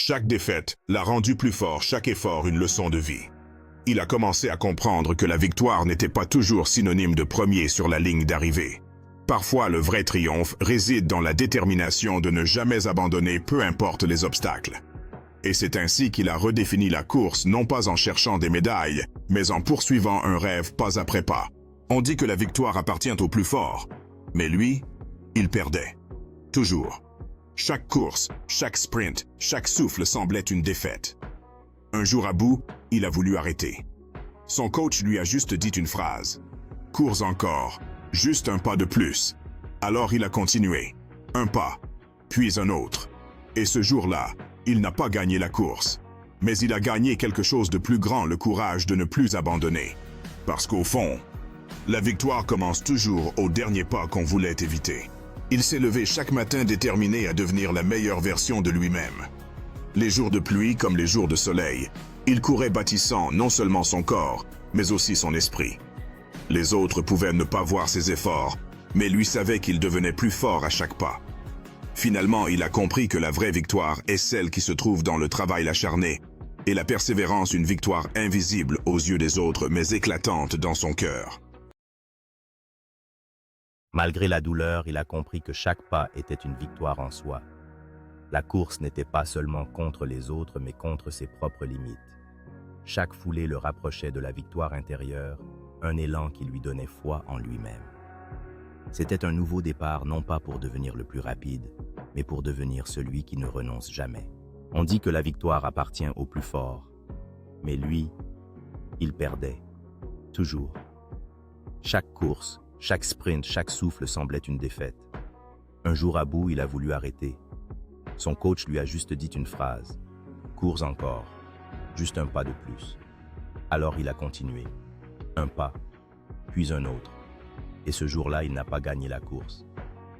Chaque défaite l'a rendu plus fort, chaque effort une leçon de vie. Il a commencé à comprendre que la victoire n'était pas toujours synonyme de premier sur la ligne d'arrivée. Parfois, le vrai triomphe réside dans la détermination de ne jamais abandonner, peu importe les obstacles. Et c'est ainsi qu'il a redéfini la course, non pas en cherchant des médailles, mais en poursuivant un rêve pas après pas. On dit que la victoire appartient au plus fort, mais lui, il perdait. Toujours. Chaque course, chaque sprint, chaque souffle semblait une défaite. Un jour à bout, il a voulu arrêter. Son coach lui a juste dit une phrase. « Cours encore, juste un pas de plus. » Alors il a continué. Un pas, puis un autre. Et ce jour-là, il n'a pas gagné la course. Mais il a gagné quelque chose de plus grand, le courage de ne plus abandonner. Parce qu'au fond, la victoire commence toujours au dernier pas qu'on voulait éviter. Il s'est levé chaque matin déterminé à devenir la meilleure version de lui-même. Les jours de pluie comme les jours de soleil, il courait bâtissant non seulement son corps, mais aussi son esprit. Les autres pouvaient ne pas voir ses efforts, mais lui savait qu'il devenait plus fort à chaque pas. Finalement, il a compris que la vraie victoire est celle qui se trouve dans le travail acharné, et la persévérance une victoire invisible aux yeux des autres, mais éclatante dans son cœur. Malgré la douleur, il a compris que chaque pas était une victoire en soi. La course n'était pas seulement contre les autres, mais contre ses propres limites. Chaque foulée le rapprochait de la victoire intérieure, un élan qui lui donnait foi en lui-même. C'était un nouveau départ, non pas pour devenir le plus rapide, mais pour devenir celui qui ne renonce jamais. On dit que la victoire appartient au plus fort, mais lui, il perdait, toujours. Chaque course, chaque sprint, chaque souffle semblait une défaite. Un jour à bout, il a voulu arrêter. Son coach lui a juste dit une phrase. « Cours encore, juste un pas de plus. » Alors il a continué. Un pas, puis un autre. Et ce jour-là, il n'a pas gagné la course.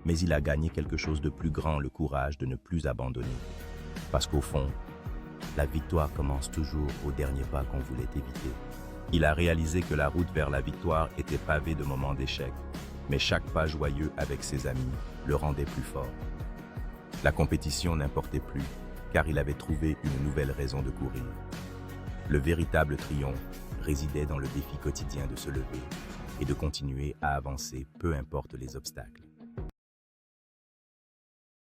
Mais il a gagné quelque chose de plus grand, le courage de ne plus abandonner. Parce qu'au fond, la victoire commence toujours au dernier pas qu'on voulait éviter. Il a réalisé que la route vers la victoire était pavée de moments d'échec, mais chaque pas joyeux avec ses amis le rendait plus fort. La compétition n'importait plus, car il avait trouvé une nouvelle raison de courir. Le véritable triomphe résidait dans le défi quotidien de se lever et de continuer à avancer, peu importe les obstacles.